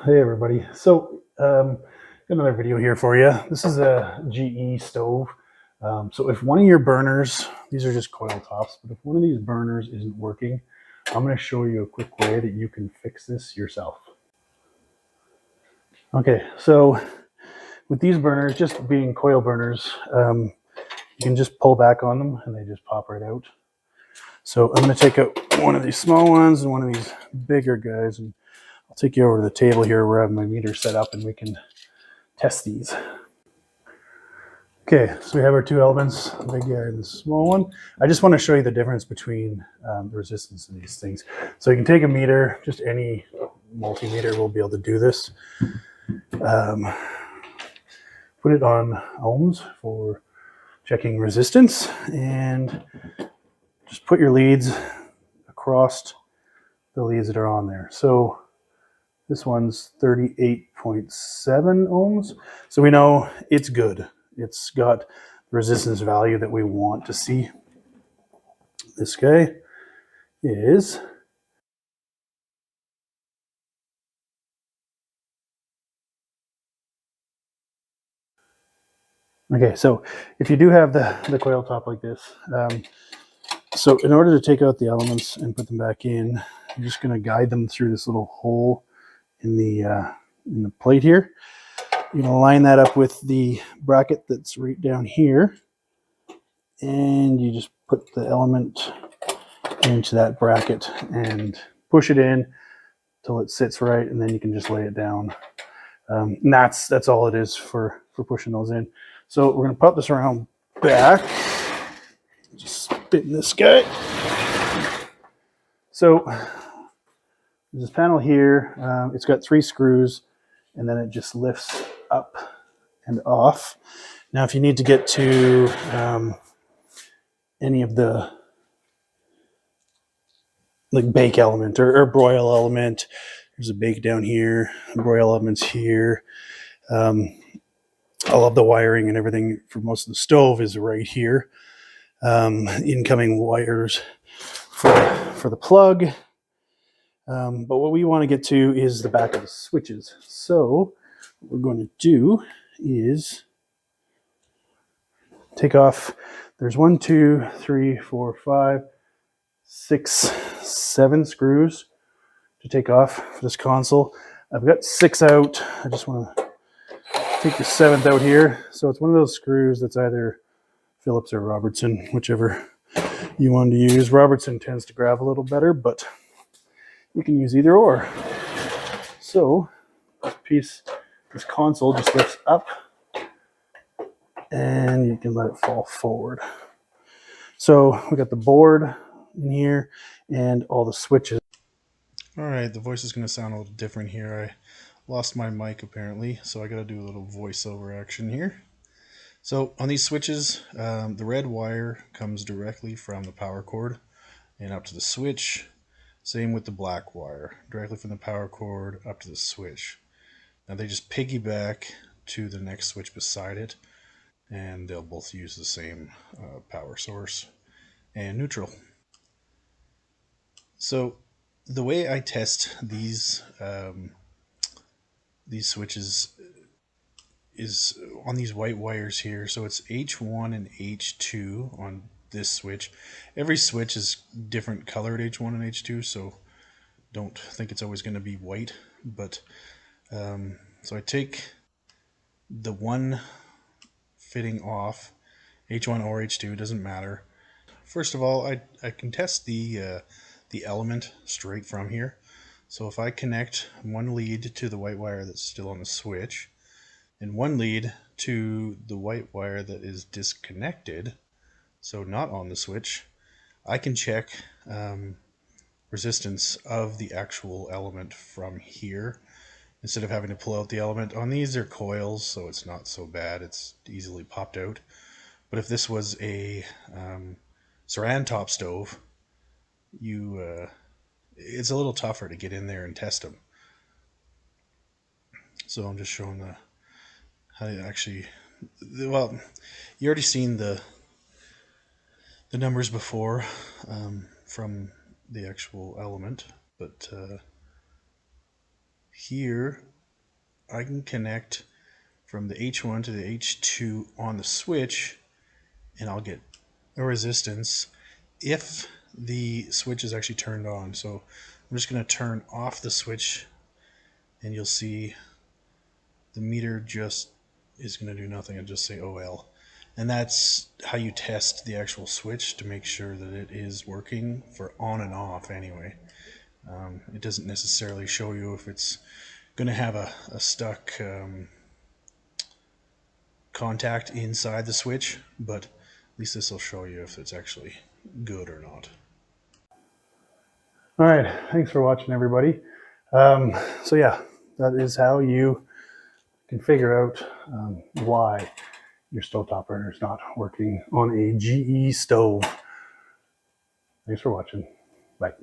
Hey everybody. Got another video here for you. This is a GE stove. So if one of your burners, these are just coil tops, but if one of these burners isn't working, I'm going to show you a quick way that you can fix this yourself. Okay, so with these burners, just being coil burners, you can just pull back on them and they just pop right out. So I'm going to take out one of these small ones and one of these bigger guys, and I'll take you over to the table here where I have my meter set up and we can test these. Okay, so we have our two elements, the big guy and the small one. I just want to show you the difference between the resistance of these things. So you can take a meter, just any multimeter will be able to do this. Put it on ohms for checking resistance, and just put your leads across the leads that are on there. So this one's 38.7 ohms. So we know it's good. It's got the resistance value that we want to see. This guy is okay. So if you do have the coil top like this, so in order to take out the elements and put them back in, you're just going to guide them through this little hole in the plate here. You're going to line that up with the bracket that's right down here, and you just put the element into that bracket and push it in till it sits right, and then you can just lay it down. And that's all it is for pushing those in. So we're going to pop this around back. Just spin this guy. So there's this panel here. It's got 3 screws, and then it just lifts up and off. Now, if you need to get to any of the like bake element or broil element, there's a bake down here, broil elements here. All of the wiring and everything for most of the stove is right here. Incoming wires for the plug. But what we want to get to is the back of the switches. So what we're going to do is take off. There's 1, 2, 3, 4, 5, 6, 7 screws to take off for this console. I've got 6 out. I just want to take the 7th out here. So it's one of those screws that's either Phillips or Robertson, whichever you want to use. Robertson tends to grab a little better, but you can use either or. So this console just lifts up, and you can let it fall forward. So we got the board in here and all the switches. All right, the voice is going to sound a little different here. I lost my mic apparently, so I got to do a little voiceover action here. So on these switches, the red wire comes directly from the power cord and up to the switch. Same with the black wire, directly from the power cord up to the switch. Now they just piggyback to the next switch beside it, and they'll both use the same power source and neutral. So the way I test these switches is on these white wires here. So it's H1 and H2 on this switch. Every switch is different colored H1 and H2, so don't think it's always going to be white. But so I take the one fitting off, H1 or H2, doesn't matter. First of all, I can test the element straight from here. So if I connect one lead to the white wire that's still on the switch, and one lead to the white wire that is disconnected, so not on the switch, I can check resistance of the actual element from here instead of having to pull out the element. On these, they're coils, so it's not so bad. It's easily popped out. But if this was a Saran top stove, it's a little tougher to get in there and test them. So I'm just showing how you actually, well, you already seen the numbers before from the actual element, but here I can connect from the H1 to the H2 on the switch, and I'll get a resistance if the switch is actually turned on. So I'm just going to turn off the switch, and you'll see the meter just is going to do nothing and just say OL. And that's how you test the actual switch to make sure that it is working for on and off anyway. It doesn't necessarily show you if it's going to have a stuck contact inside the switch, but at least this will show you if it's actually good or not. All right, thanks for watching, everybody. So yeah, that is how you can figure out why your stovetop burner is not working on a GE stove. Thanks for watching. Bye.